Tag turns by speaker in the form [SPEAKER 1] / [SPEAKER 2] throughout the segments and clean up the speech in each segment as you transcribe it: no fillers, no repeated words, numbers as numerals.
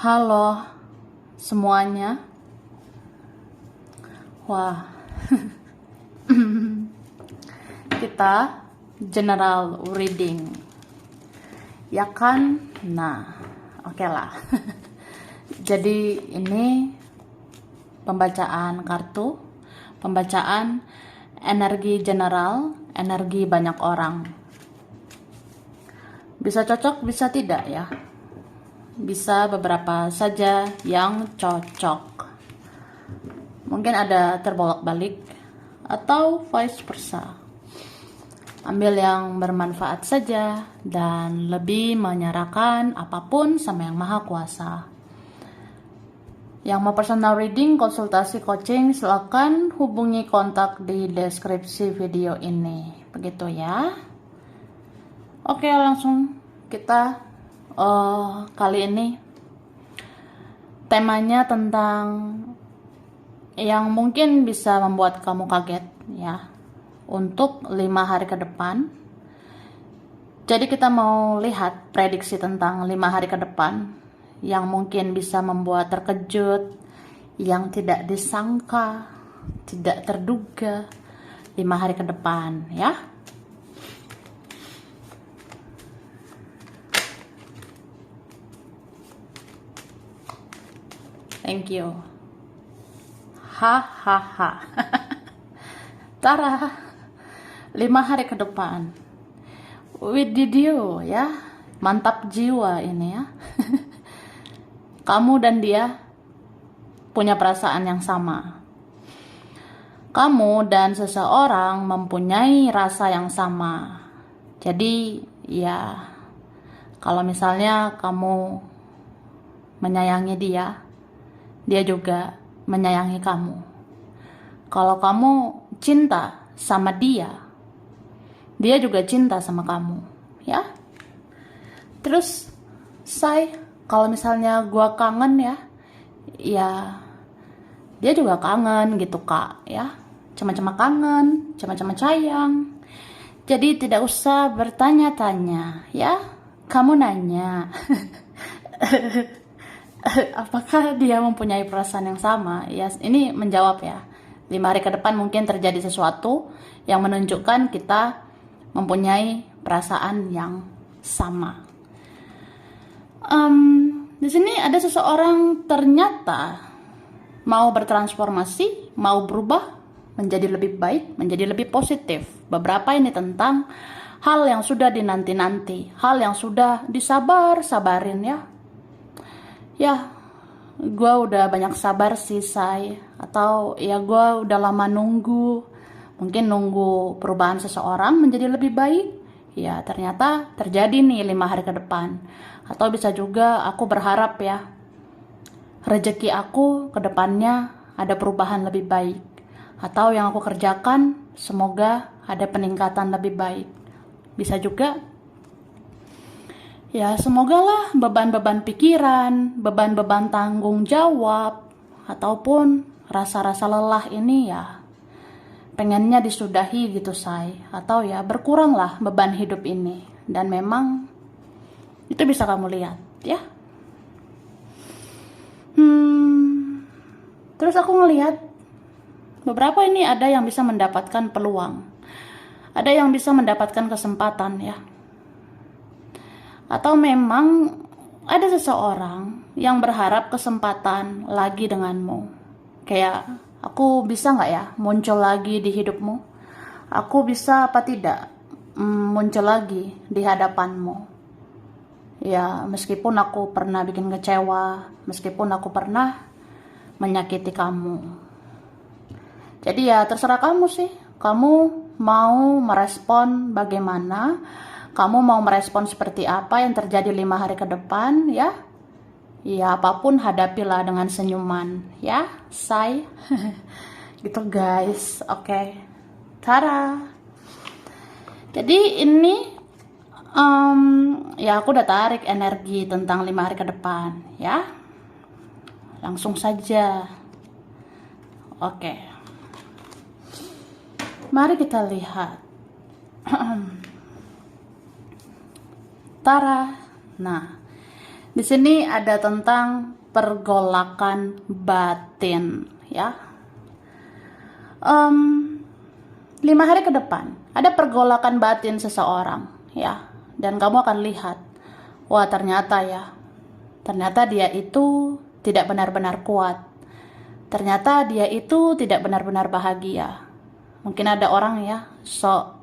[SPEAKER 1] Halo semuanya. Wah, kita general reading. Ya kan? Nah, oke lah. Jadi ini pembacaan kartu, pembacaan energi general, energi banyak orang. Bisa cocok, bisa tidak ya. Bisa beberapa saja yang cocok. Mungkin ada terbolak-balik atau vice versa. Ambil yang bermanfaat saja dan lebih menyerahkan apapun sama Yang Maha Kuasa. Yang mau personal reading, konsultasi coaching, silakan hubungi kontak di deskripsi video ini. Begitu ya. Oke, langsung kita kali ini temanya tentang yang mungkin bisa membuat kamu kaget ya, untuk 5 hari ke depan. Jadi kita mau lihat prediksi tentang 5 hari ke depan yang mungkin bisa membuat terkejut, yang tidak disangka, tidak terduga 5 hari ke depan ya. Thank you. Hahaha. Tara, 5 hari ke depan. With you ya. Mantap jiwa ini ya. Kamu dan dia punya perasaan yang sama. Kamu dan seseorang mempunyai rasa yang sama. Jadi ya, kalau misalnya kamu menyayangi dia, dia juga menyayangi kamu. Kalau kamu cinta sama dia, dia juga cinta sama kamu, ya. Terus, kalau misalnya gua kangen ya, dia juga kangen gitu kak, ya. Cuma-cuma kangen, cuma-cuma sayang. Jadi tidak usah bertanya-tanya, ya. Kamu nanya. Apakah dia mempunyai perasaan yang sama? Ya, ini menjawab ya. 5 hari ke depan mungkin terjadi sesuatu yang menunjukkan kita mempunyai perasaan yang sama. Di sini ada seseorang ternyata mau bertransformasi, mau berubah menjadi lebih baik, menjadi lebih positif. Beberapa ini tentang hal yang sudah dinanti-nanti, hal yang sudah disabar-sabarin ya. Ya, gue udah banyak sabar sih, atau ya gue udah lama nunggu, mungkin nunggu perubahan seseorang menjadi lebih baik. Ya, ternyata terjadi nih 5 hari ke depan. Atau bisa juga aku berharap ya, rezeki aku ke depannya ada perubahan lebih baik. Atau yang aku kerjakan semoga ada peningkatan lebih baik. Bisa juga ya, semogalah beban-beban pikiran, beban-beban tanggung jawab, ataupun rasa-rasa lelah ini ya pengennya disudahi gitu atau ya berkuranglah beban hidup ini. Dan memang itu bisa kamu lihat ya. Terus aku ngelihat beberapa ini ada yang bisa mendapatkan peluang, ada yang bisa mendapatkan kesempatan ya. Atau memang ada seseorang yang berharap kesempatan lagi denganmu. Kayak, aku bisa nggak ya muncul lagi di hidupmu? Aku bisa apa tidak muncul lagi di hadapanmu? Ya, meskipun aku pernah bikin kecewa, meskipun aku pernah menyakiti kamu. Jadi ya terserah kamu sih. Kamu mau merespon bagaimana? Kamu mau merespon seperti apa yang terjadi 5 hari ke depan ya? Ya apapun hadapilah dengan senyuman ya, gitu guys. Oke. Tara. Jadi ini ya aku udah tarik energi tentang 5 hari ke depan ya. Langsung saja. Oke. Mari kita lihat. Tara. Nah, Di sini ada tentang pergolakan batin, ya. 5 hari ke depan ada pergolakan batin seseorang, ya. Dan kamu akan lihat, wah ternyata dia itu tidak benar-benar kuat. Ternyata dia itu tidak benar-benar bahagia. Mungkin ada orang ya,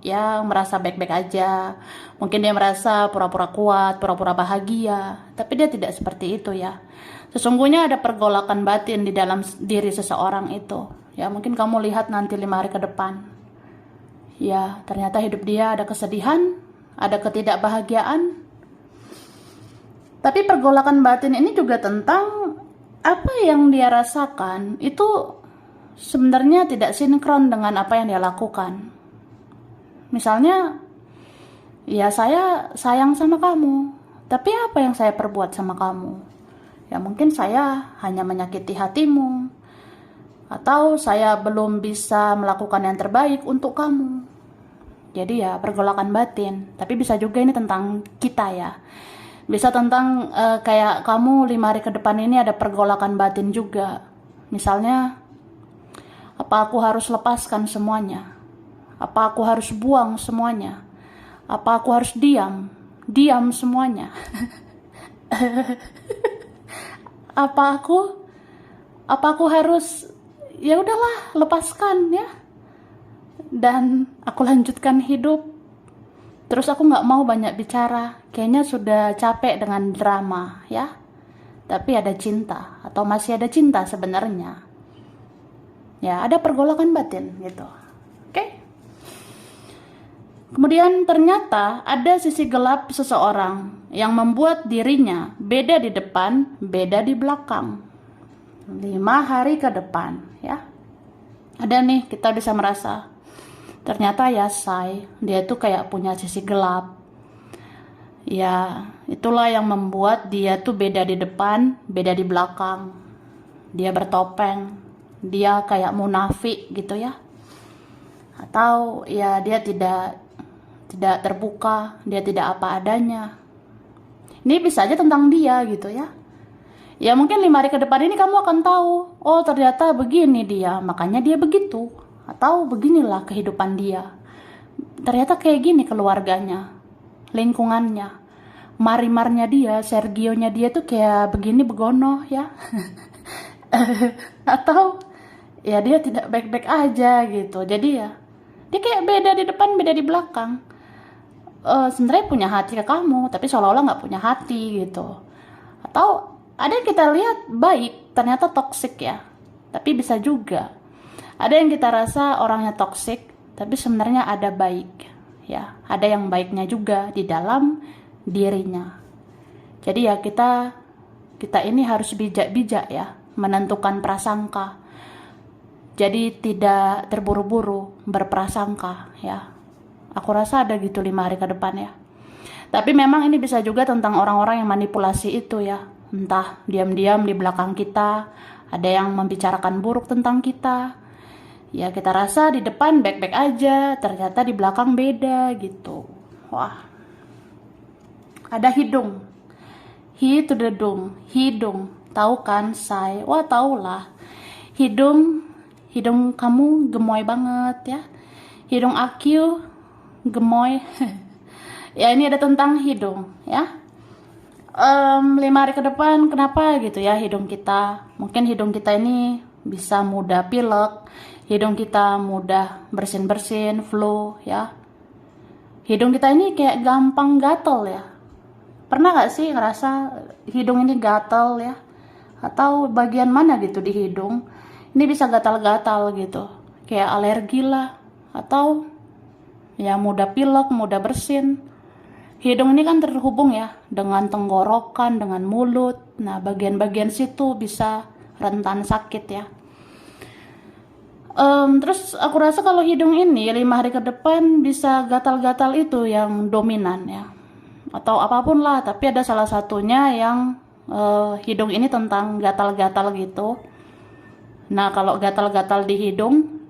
[SPEAKER 1] yang merasa baik-baik aja. Mungkin dia merasa pura-pura kuat, pura-pura bahagia. Tapi dia tidak seperti itu ya. Sesungguhnya ada pergolakan batin di dalam diri seseorang itu. Ya, mungkin kamu lihat nanti 5 hari ke depan. Ya, ternyata hidup dia ada kesedihan, ada ketidakbahagiaan. Tapi pergolakan batin ini juga tentang apa yang dia rasakan itu sebenarnya tidak sinkron dengan apa yang dia lakukan. Misalnya, ya saya sayang sama kamu, tapi apa yang saya perbuat sama kamu? Ya mungkin saya hanya menyakiti hatimu, atau saya belum bisa melakukan yang terbaik untuk kamu. Jadi ya pergolakan batin. Tapi bisa juga ini tentang kita ya. Bisa tentang kayak kamu 5 hari ke depan ini ada pergolakan batin juga. Misalnya, apa aku harus lepaskan semuanya? Apa aku harus buang semuanya? Apa aku harus diam? Diam semuanya. Apa aku harus ya udahlah lepaskan ya. Dan aku lanjutkan hidup. Terus aku nggak mau banyak bicara. Kayaknya sudah capek dengan drama ya. Tapi ada cinta atau masih ada cinta sebenarnya. Ya, ada pergolakan batin gitu. Oke. Kemudian ternyata ada sisi gelap seseorang yang membuat dirinya beda di depan, beda di belakang. 5 hari ke depan, ya. Ada nih, kita bisa merasa ternyata ya dia tuh kayak punya sisi gelap. Ya, itulah yang membuat dia tuh beda di depan, beda di belakang. Dia bertopeng. Dia kayak munafik gitu ya, atau ya dia tidak terbuka, dia tidak apa adanya. Ini bisa aja tentang dia gitu ya. Ya mungkin 5 hari ke depan ini kamu akan tahu, oh ternyata begini dia, makanya dia begitu, atau beginilah kehidupan dia. Ternyata kayak gini keluarganya, lingkungannya, Marimarnya dia, Sergionya dia tuh kayak begini begono ya. Atau ya dia tidak baik-baik aja gitu. Jadi ya dia kayak beda di depan, beda di belakang. Sebenarnya punya hati ke kamu, tapi seolah-olah nggak punya hati gitu. Atau ada yang kita lihat baik, ternyata toksik ya. Tapi bisa juga ada yang kita rasa orangnya toksik, tapi sebenarnya ada baik ya. Ada yang baiknya juga di dalam dirinya. Jadi ya kita ini harus bijak-bijak ya menentukan prasangka. Jadi tidak terburu-buru berprasangka ya. Aku rasa ada gitu 5 hari ke depan ya. Tapi memang ini bisa juga tentang orang-orang yang manipulasi itu ya. Entah diam-diam di belakang kita, ada yang membicarakan buruk tentang kita. Ya kita rasa di depan baik-baik aja, ternyata di belakang beda gitu. Wah. Ada hidung. He to the dung, hidung. Tahu kan, say? Wah, tahulah. Hidung kamu gemoy banget ya. Hidung aku gemoy. Ya ini ada tentang hidung ya. 5 hari ke depan kenapa gitu ya hidung kita. Mungkin hidung kita ini bisa mudah pilek. Hidung kita mudah bersin-bersin, flu ya. Hidung kita ini kayak gampang gatel ya. Pernah gak sih ngerasa hidung ini gatel ya? Atau bagian mana gitu di hidung? Ini bisa gatal-gatal gitu, kayak alergi lah, atau ya mudah pilek, mudah bersin. Hidung ini kan terhubung ya dengan tenggorokan, dengan mulut. Nah bagian-bagian situ bisa rentan sakit ya. Terus aku rasa kalau hidung ini 5 hari ke depan bisa gatal-gatal itu yang dominan ya, atau apapun lah. Tapi ada salah satunya yang hidung ini tentang gatal-gatal gitu. Nah kalau gatal-gatal di hidung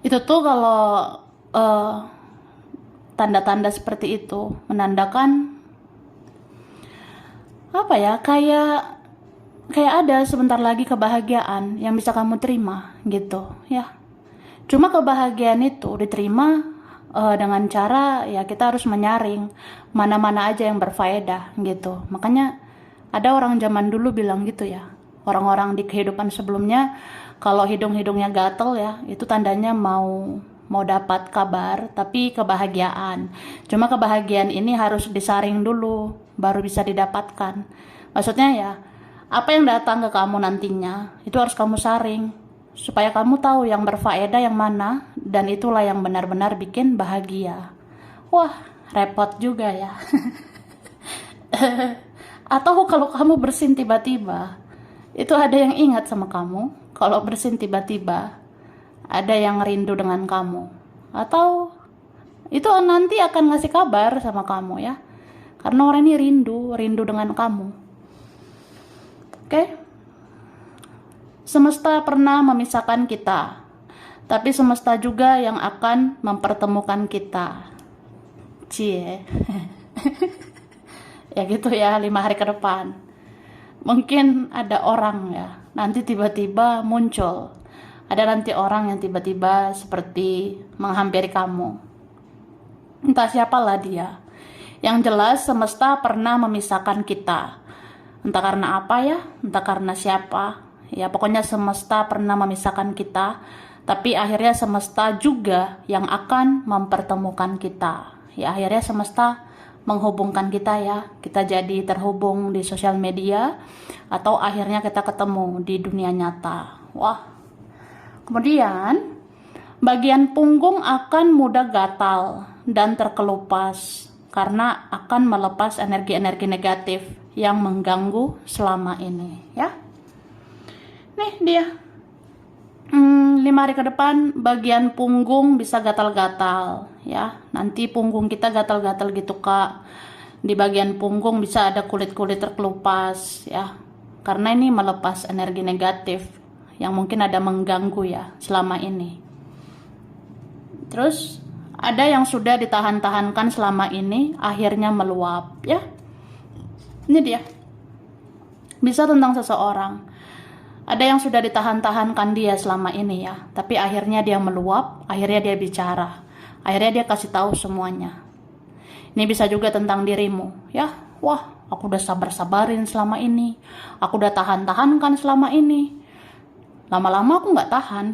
[SPEAKER 1] itu tuh kalau tanda-tanda seperti itu menandakan apa ya, kayak ada sebentar lagi kebahagiaan yang bisa kamu terima gitu ya. Cuma kebahagiaan itu diterima dengan cara ya kita harus menyaring mana-mana aja yang berfaedah gitu. Makanya ada orang zaman dulu bilang gitu ya, orang-orang di kehidupan sebelumnya, kalau hidung-hidungnya gatel ya, itu tandanya mau dapat kabar tapi kebahagiaan. Cuma kebahagiaan ini harus disaring dulu baru bisa didapatkan. Maksudnya ya, apa yang datang ke kamu nantinya itu harus kamu saring supaya kamu tahu yang berfaedah yang mana, dan itulah yang benar-benar bikin bahagia. Wah, repot juga ya. Atau kalau kamu bersin tiba-tiba, itu ada yang ingat sama kamu. Kalau bersin tiba-tiba, ada yang rindu dengan kamu. Atau itu nanti akan ngasih kabar sama kamu ya. Karena orang ini rindu dengan kamu. Oke? Semesta pernah memisahkan kita, tapi semesta juga yang akan mempertemukan kita. Cie. Ya gitu ya, 5 hari ke depan. Mungkin ada orang ya, nanti tiba-tiba muncul. Ada nanti orang yang tiba-tiba seperti menghampiri kamu. Entah siapalah dia. Yang jelas semesta pernah memisahkan kita. Entah karena apa ya, entah karena siapa. Ya pokoknya semesta pernah memisahkan kita, tapi akhirnya semesta juga yang akan mempertemukan kita. Ya akhirnya semesta menghubungkan kita ya. Kita jadi terhubung di sosial media, atau akhirnya kita ketemu di dunia nyata. Wah. Kemudian bagian punggung akan mudah gatal dan terkelupas karena akan melepas energi-energi negatif yang mengganggu selama ini ya. Nih dia 5 hari ke depan bagian punggung bisa gatal-gatal ya. Nanti punggung kita gatal-gatal gitu kak. Di bagian punggung bisa ada kulit-kulit terkelupas ya. Karena ini melepas energi negatif yang mungkin ada mengganggu ya selama ini. Terus ada yang sudah ditahan-tahankan selama ini akhirnya meluap ya. Ini dia. Bisa tentang seseorang. Ada yang sudah ditahan-tahankan dia selama ini ya, tapi akhirnya dia meluap, akhirnya dia bicara, akhirnya dia kasih tahu semuanya. Ini bisa juga tentang dirimu ya. Wah, aku udah sabar-sabarin selama ini, aku udah tahan-tahankan selama ini. Lama-lama aku nggak tahan,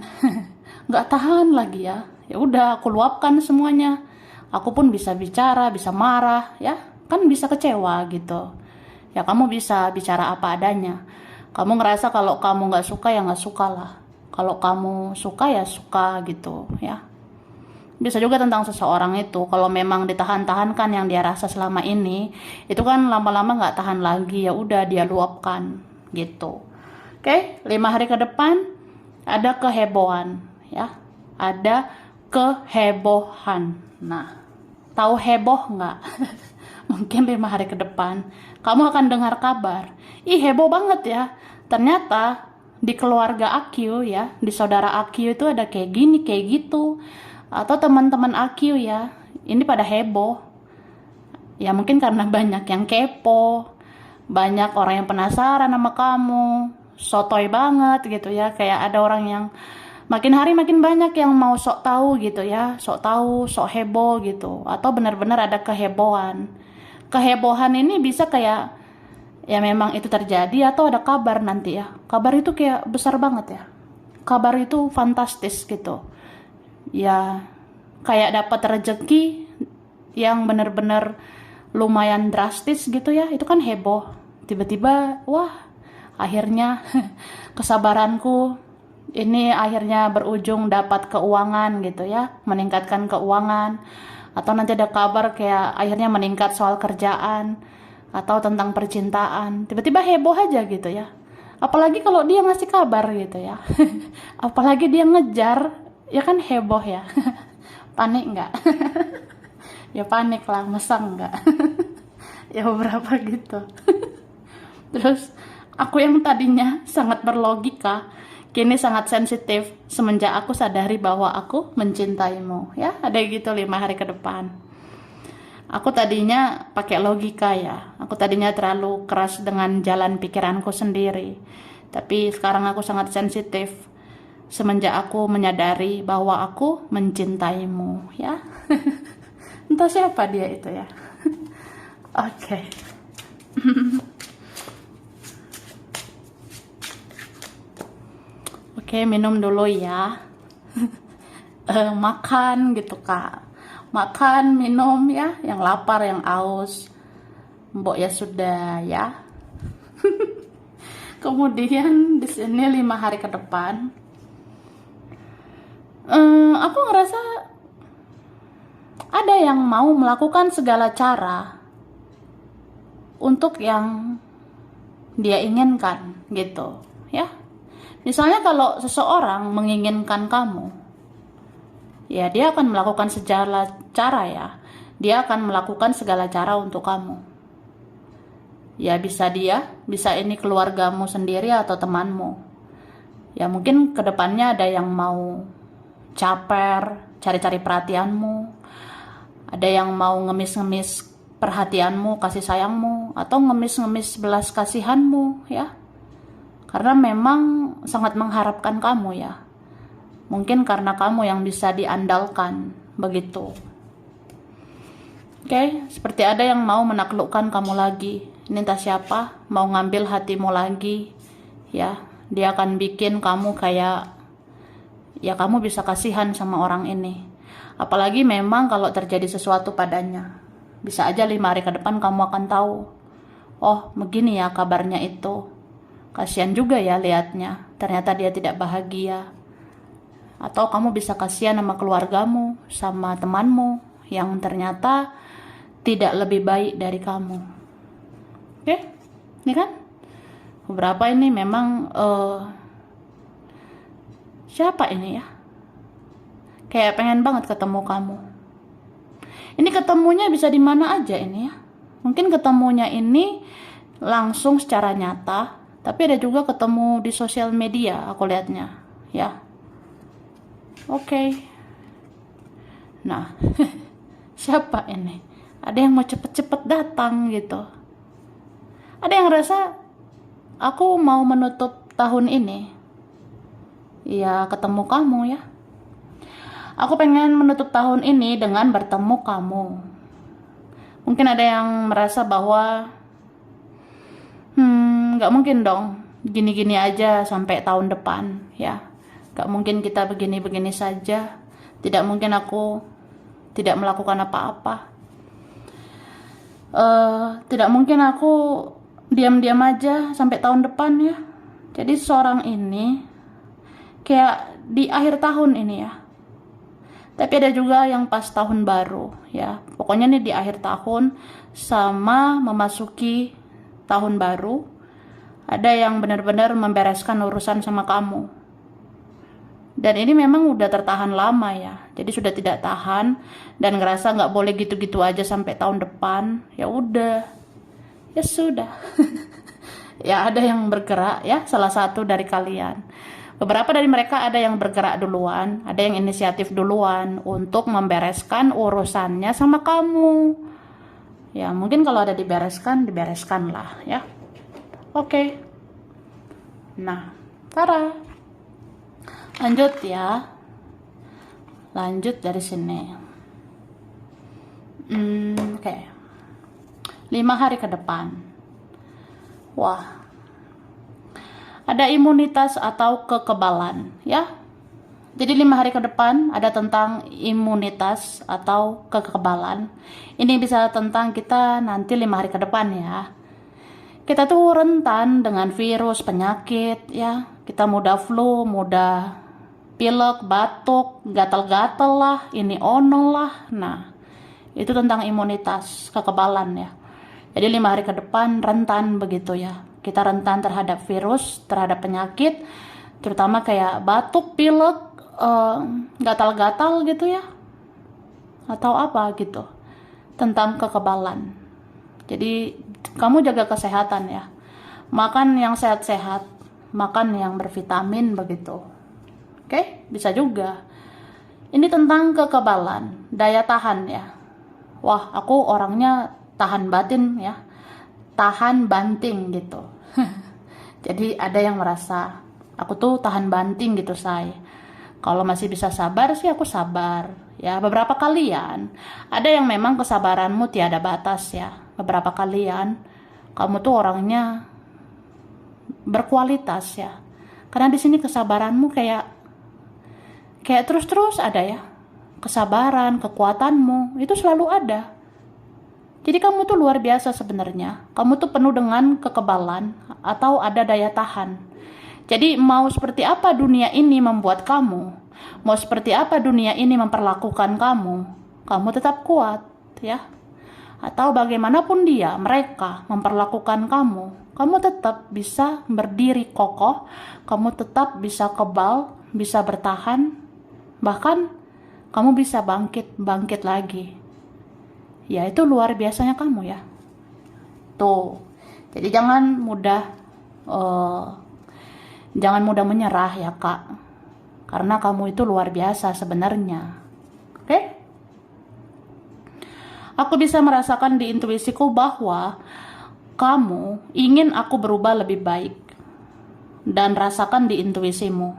[SPEAKER 1] nggak tahan lagi ya. Ya udah, aku luapkan semuanya. Aku pun bisa bicara, bisa marah ya, kan bisa kecewa gitu. Ya kamu bisa bicara apa adanya. Kamu ngerasa kalau kamu nggak suka ya nggak suka lah. Kalau kamu suka ya suka gitu ya. Bisa juga tentang seseorang itu. Kalau memang ditahan-tahankan yang dia rasa selama ini, itu kan lama-lama nggak tahan lagi, ya udah dia luapkan gitu. Oke, 5 hari ke depan ada kehebohan ya. Ada kehebohan. Nah, tahu heboh nggak? Mungkin 5 hari ke depan kamu akan dengar kabar. Ih, heboh banget ya. Ternyata di keluarga Akyu ya, di saudara Akyu itu ada kayak gini, kayak gitu. Atau teman-teman Akyu ya, ini pada heboh. Ya mungkin karena banyak yang kepo, banyak orang yang penasaran sama kamu, sotoy banget gitu ya. Kayak ada orang yang makin hari makin banyak yang mau sok tahu gitu ya, sok tahu, sok heboh gitu. Atau benar-benar ada kehebohan. Kehebohan ini bisa kayak ya memang itu terjadi, atau ada kabar nanti ya. Kabar itu kayak besar banget ya. Kabar itu fantastis gitu. Ya kayak dapat rezeki yang benar-benar lumayan drastis gitu ya. Itu kan heboh. Tiba-tiba wah, akhirnya kesabaranku ini akhirnya berujung dapat keuangan gitu ya. Meningkatkan keuangan. Atau nanti ada kabar kayak akhirnya meningkat soal kerjaan, atau tentang percintaan. Tiba-tiba heboh aja gitu ya. Apalagi kalau dia ngasih kabar gitu ya. Apalagi dia ngejar, ya kan heboh ya. Panik nggak? Ya panik lah, masa nggak? Ya beberapa gitu. Terus aku yang tadinya sangat berlogika, kini sangat sensitif semenjak aku sadari bahwa aku mencintaimu. Ya, ada gitu 5 hari ke depan. Aku tadinya pakai logika ya. Aku Aku tadinya terlalu keras dengan jalan pikiranku sendiri. Tapi sekarang aku sangat sensitif semenjak aku menyadari bahwa aku mencintaimu, ya. Entah siapa dia itu ya. Oke. Oke, minum dulu ya. Makan gitu Kak. Makan, minum ya, yang lapar, yang aus. Mbok ya sudah ya. Kemudian di sini 5 hari ke depan, aku ngerasa ada yang mau melakukan segala cara untuk yang dia inginkan gitu ya. Misalnya kalau seseorang menginginkan kamu, ya dia akan melakukan segala cara ya. Dia akan melakukan segala cara untuk kamu. Ya bisa ini keluargamu sendiri atau temanmu. Ya mungkin kedepannya ada yang mau caper, cari-cari perhatianmu. Ada yang mau ngemis-ngemis perhatianmu, kasih sayangmu, atau ngemis-ngemis belas kasihanmu ya. Karena memang sangat mengharapkan kamu ya. Mungkin karena kamu yang bisa diandalkan, begitu. Oke, seperti ada yang mau menaklukkan kamu lagi. Ini entah siapa, mau ngambil hatimu lagi. Ya, dia akan bikin kamu kayak, ya kamu bisa kasihan sama orang ini. Apalagi memang kalau terjadi sesuatu padanya. Bisa aja 5 hari ke depan kamu akan tahu. Oh, begini ya kabarnya itu. Kasihan juga ya liatnya. Ternyata dia tidak bahagia. Atau kamu bisa kasihan sama keluargamu, sama temanmu yang ternyata tidak lebih baik dari kamu. Oke? Ini kan? Beberapa ini memang siapa ini ya? Kayak pengen banget ketemu kamu. Ini ketemunya bisa di mana aja ini ya. Mungkin ketemunya ini langsung secara nyata, tapi ada juga ketemu di sosial media aku lihatnya, ya. Oke. Nah, siapa ini? Ada yang mau cepet-cepet datang gitu. Ada yang rasa aku mau menutup tahun ini. Ya, ketemu kamu ya. Aku pengen menutup tahun ini dengan bertemu kamu. Mungkin ada yang merasa bahwa gak mungkin dong gini-gini aja sampai tahun depan ya. Gak mungkin kita begini-begini saja. Tidak mungkin aku tidak melakukan apa-apa. Tidak mungkin aku diam-diam aja sampai tahun depan ya. Jadi seorang ini kayak di akhir tahun ini ya. Tapi ada juga yang pas tahun baru ya. Pokoknya nih di akhir tahun sama memasuki tahun baru, ada yang benar-benar membereskan urusan sama kamu. Dan ini memang udah tertahan lama ya. Jadi sudah tidak tahan dan ngerasa nggak boleh gitu-gitu aja sampai tahun depan. Ya udah. Ya sudah. Ya ada yang bergerak ya, salah satu dari kalian. Beberapa dari mereka ada yang bergerak duluan, ada yang inisiatif duluan untuk membereskan urusannya sama kamu. Ya mungkin kalau ada dibereskan lah ya. Oke. Nah, Tara. Lanjut ya. Lanjut dari sini. Oke. 5 hari ke depan. Wah. Ada imunitas atau kekebalan ya. Jadi 5 hari ke depan ada tentang imunitas atau kekebalan. Ini bisa tentang kita nanti 5 hari ke depan ya. Kita tuh rentan dengan virus, penyakit ya. Kita mudah flu, mudah pilek, batuk, gatal-gatal lah, ini ono lah. Nah, itu tentang imunitas, kekebalan ya. Jadi 5 hari ke depan rentan begitu ya. Kita rentan terhadap virus, terhadap penyakit, terutama kayak batuk, pilek, gatal-gatal gitu ya. Atau apa gitu. Tentang kekebalan. Jadi kamu jaga kesehatan ya. Makan yang sehat-sehat, makan yang bervitamin begitu. Oke, bisa juga. Ini tentang kekebalan, daya tahan ya. Wah, aku orangnya tahan batin ya. tahan banting gitu. Jadi ada yang merasa aku tuh tahan banting gitu, say. Kalau masih bisa sabar sih aku sabar. Ya, beberapa kalian ada yang memang kesabaranmu tiada batas ya. Beberapa kalian kamu tuh orangnya berkualitas ya. Karena di sini kesabaranmu kayak terus-terus ada ya. Kesabaran, kekuatanmu itu selalu ada. Jadi kamu tuh luar biasa sebenarnya. Kamu tuh penuh dengan kekebalan atau ada daya tahan. Jadi mau seperti apa dunia ini membuat kamu, mau seperti apa dunia ini memperlakukan kamu tetap kuat ya. Atau bagaimanapun mereka memperlakukan kamu tetap bisa berdiri kokoh, kamu tetap bisa kebal, bisa bertahan, bahkan kamu bisa bangkit lagi. Ya itu luar biasanya kamu ya. Tuh. Jadi jangan mudah menyerah ya Kak. Karena kamu itu luar biasa sebenarnya. Oke? Aku bisa merasakan di intuisiku bahwa kamu ingin aku berubah lebih baik. Dan rasakan di intuisimu.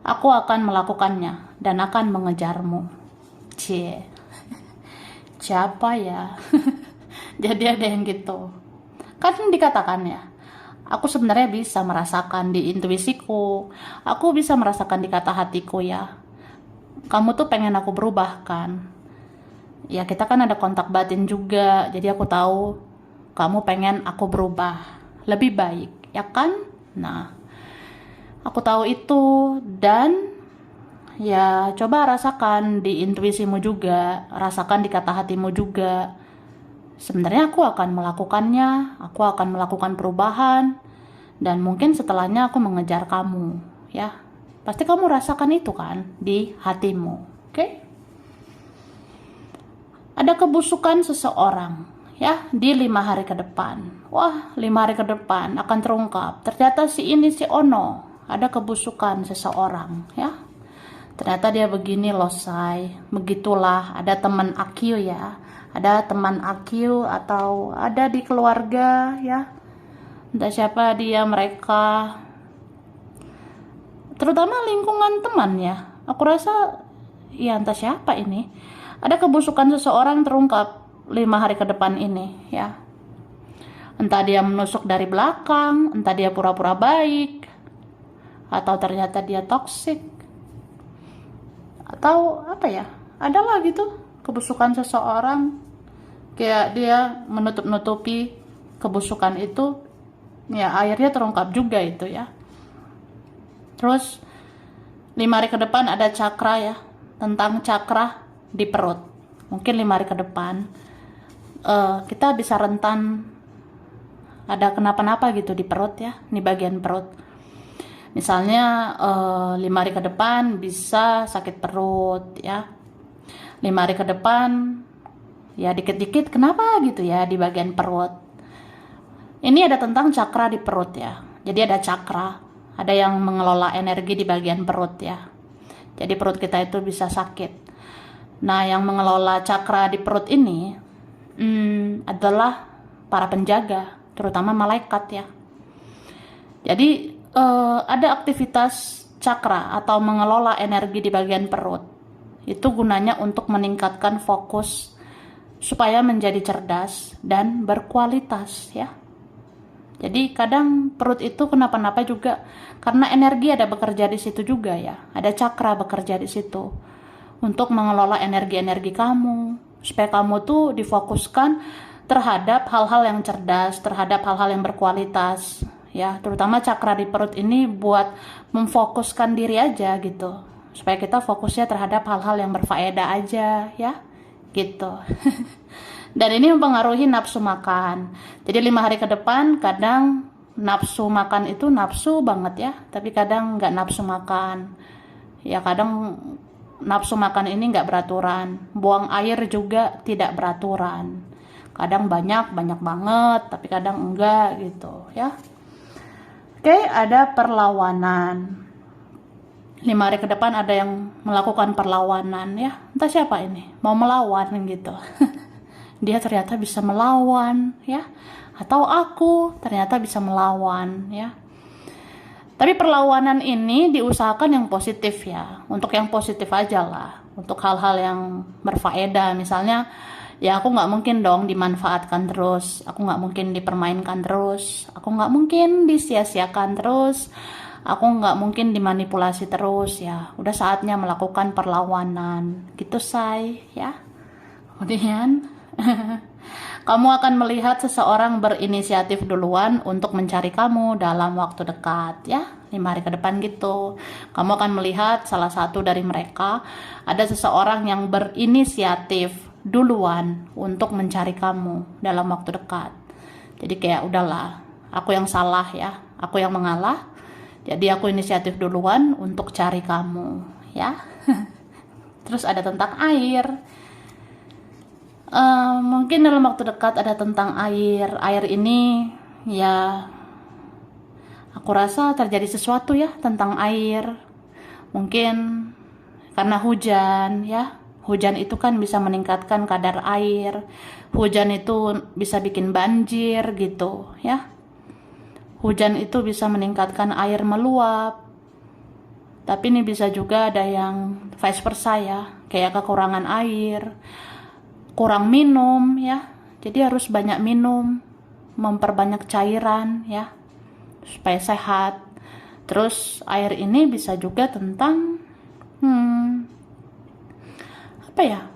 [SPEAKER 1] Aku akan melakukannya dan akan mengejarmu. Cie. Siapa ya? Jadi ada yang gitu. Kan dikatakan ya, aku sebenarnya bisa merasakan di intuisiku. Aku bisa merasakan di kata hatiku ya. Kamu tuh pengen aku berubah kan? Ya kita kan ada kontak batin juga. Jadi aku tahu kamu pengen aku berubah lebih baik, ya kan? Nah, aku tahu itu dan ya coba rasakan di intuisimu juga, rasakan di kata hatimu juga. Sebenarnya aku akan melakukannya, aku akan melakukan perubahan, dan mungkin setelahnya aku mengejar kamu, ya. Pasti kamu rasakan itu kan di hatimu, oke? Ada kebusukan seseorang, ya, di 5 hari ke depan. Wah, 5 hari ke depan akan terungkap. Ternyata si Ono ada kebusukan seseorang, ya. Ternyata dia begini loh, say. Begitulah, ada teman Akyu ya. Ada teman Akyu atau ada di keluarga ya. Entah siapa dia mereka. Terutama lingkungan teman ya. Aku rasa ya entah siapa ini. Ada kebusukan seseorang terungkap 5 hari ke depan ini ya. Entah dia menusuk dari belakang, entah dia pura-pura baik, atau ternyata dia toksik. Atau apa ya, adalah gitu kebusukan seseorang, kayak dia menutup-nutupi kebusukan itu ya, akhirnya terungkap juga itu ya. Terus 5 hari ke depan ada cakra ya, tentang cakra di perut. Mungkin 5 hari ke depan kita bisa rentan ada kenapa-napa gitu di perut ya, di bagian perut. Misalnya 5 hari ke depan bisa sakit perut ya. 5 hari ke depan ya dikit-dikit kenapa gitu ya di bagian perut. Ini ada tentang cakra di perut ya. Jadi ada cakra, ada yang mengelola energi di bagian perut ya. Jadi perut kita itu bisa sakit. Nah, yang mengelola cakra di perut ini adalah para penjaga, terutama malaikat ya. Jadi ada aktivitas cakra atau mengelola energi di bagian perut. Itu gunanya untuk meningkatkan fokus supaya menjadi cerdas dan berkualitas ya. Jadi kadang perut itu kenapa-napa juga karena energi ada bekerja di situ juga ya. Ada cakra bekerja di situ untuk mengelola energi-energi kamu supaya kamu tuh difokuskan terhadap hal-hal yang cerdas, terhadap hal-hal yang berkualitas. Ya, terutama cakra di perut ini buat memfokuskan diri aja gitu. Supaya kita fokusnya terhadap hal-hal yang berfaedah aja ya. Gitu. Dan ini mempengaruhi nafsu makan. Jadi 5 hari ke depan kadang nafsu makan itu nafsu banget ya, tapi kadang nggak nafsu makan. Ya kadang nafsu makan ini nggak beraturan. Buang air juga tidak beraturan. Kadang banyak banget, tapi kadang enggak gitu ya. Oke, ada perlawanan. 5 hari ke depan ada yang melakukan perlawanan ya. Entah siapa ini, mau melawan gitu. dia ternyata bisa melawan, ya. Atau aku ternyata bisa melawan, ya. Tapi perlawanan ini diusahakan yang positif, ya. Untuk yang positif aja lah. Untuk hal-hal yang berfaedah. Misalnya, ya aku nggak mungkin dong dimanfaatkan terus. Aku nggak mungkin dipermainkan terus. Aku nggak mungkin disia-siakan terus. Aku nggak mungkin dimanipulasi terus, ya. Udah saatnya melakukan perlawanan. Gitu, say, ya. Kemudian, kamu akan melihat seseorang berinisiatif duluan untuk mencari kamu dalam waktu dekat, ya. 5 hari ke depan gitu. Kamu akan melihat salah satu dari mereka, ada seseorang yang berinisiatif duluan untuk mencari kamu dalam waktu dekat. Jadi kayak udahlah, aku yang salah, ya. Aku yang mengalah. Jadi aku inisiatif duluan untuk cari kamu, ya. Terus ada tentang air. Mungkin dalam waktu dekat ada tentang air. Air ini, ya, aku rasa terjadi sesuatu, ya, tentang air. Mungkin karena hujan, ya. Hujan itu kan bisa meningkatkan kadar air. Hujan itu bisa bikin banjir gitu, ya. Hujan itu bisa meningkatkan air meluap. Tapi ini bisa juga ada yang vice versa, ya. Kayak kekurangan air, kurang minum, ya. Jadi harus banyak minum, memperbanyak cairan, ya, supaya sehat. Terus air ini bisa juga tentang apa ya,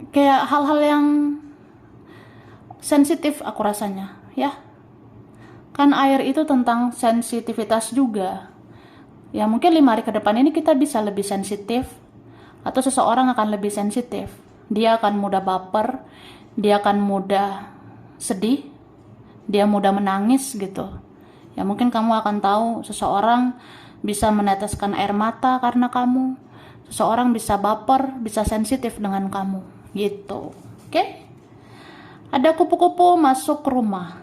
[SPEAKER 1] kayak hal-hal yang sensitif aku rasanya, ya. Kan air itu tentang sensitivitas juga. Ya mungkin 5 hari ke depan ini kita bisa lebih sensitif, atau seseorang akan lebih sensitif. Dia akan mudah baper, dia akan mudah sedih, dia mudah menangis gitu. Ya mungkin kamu akan tahu seseorang bisa meneteskan air mata karena kamu. Seseorang bisa baper, bisa sensitif dengan kamu gitu. Oke? Ada kupu-kupu masuk ke rumah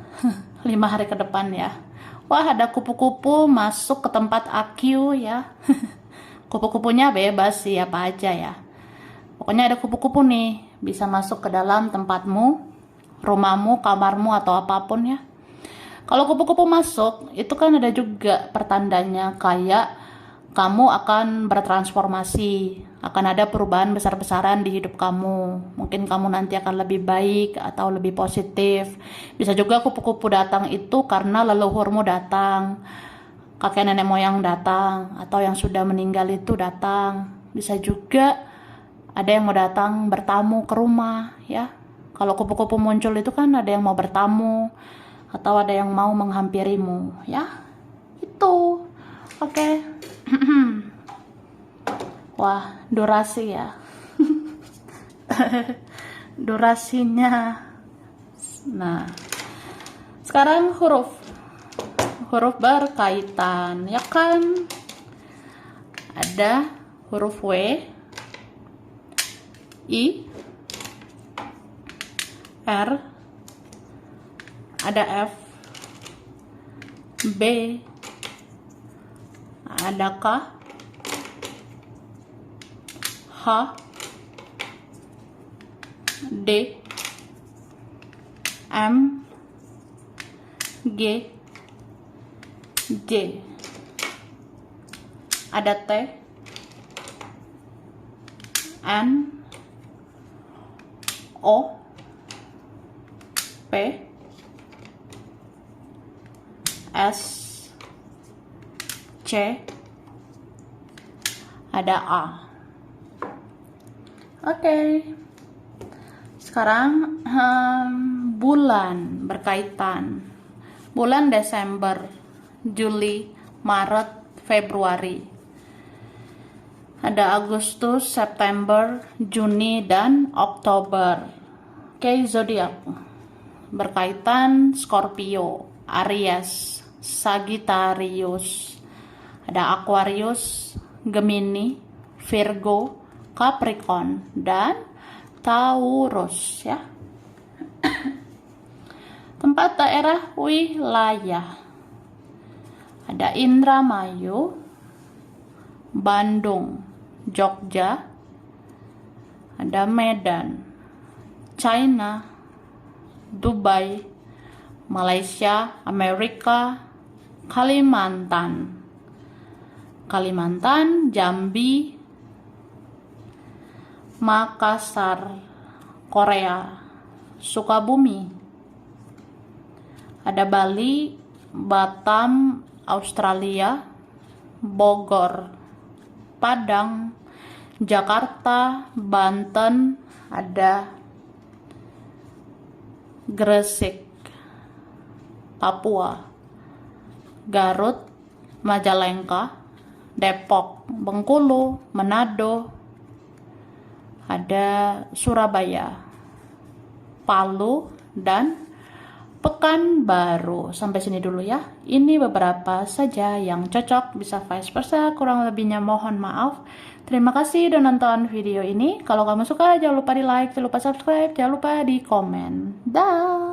[SPEAKER 1] 5 hari ke depan, ya. Wah, ada kupu-kupu masuk ke tempat aku, ya. Kupu-kupunya bebas sih, apa aja, ya. Pokoknya ada kupu-kupu nih, bisa masuk ke dalam tempatmu, rumahmu, kamarmu, atau apapun, ya. Kalau kupu-kupu masuk, itu kan ada juga pertandanya kayak kamu akan bertransformasi, akan ada perubahan besar-besaran di hidup kamu. Mungkin kamu nanti akan lebih baik atau lebih positif. Bisa juga kupu-kupu datang itu karena leluhurmu datang, kakek nenek moyang datang, atau yang sudah meninggal itu datang. Bisa juga ada yang mau datang bertamu ke rumah, ya. Kalau kupu-kupu muncul itu kan ada yang mau bertamu atau ada yang mau menghampirimu, ya. Itu. Oke. Wah, durasi, ya. Durasinya. Nah, sekarang huruf berkaitan, ya kan. Ada huruf W, I, R, ada F, B, ada K, H, D, M, G, J, ada T, N, O, P, S, C, ada A. Oke. Sekarang bulan berkaitan. Bulan Desember, Juli, Maret, Februari. Ada Agustus, September, Juni, dan Oktober. Oke, zodiak. Berkaitan Scorpio, Aries, Sagittarius. Ada Aquarius, Gemini, Virgo, Capricorn, dan Taurus, ya. Tempat daerah wilayah. Ada Indramayu, Bandung, Jogja, ada Medan, China, Dubai, Malaysia, Amerika, Kalimantan, Jambi, Makassar, Korea, Sukabumi, ada Bali, Batam, Australia, Bogor, Padang, Jakarta, Banten, ada Gresik, Papua, Garut, Majalengka, Depok, Bengkulu, Manado, ada Surabaya, Palu, dan Pekanbaru. Sampai sini dulu ya. Ini beberapa saja yang cocok, bisa vice versa, kurang lebihnya mohon maaf. Terima kasih udah nonton video ini. Kalau kamu suka jangan lupa di like, jangan lupa subscribe, jangan lupa di komen. Dah.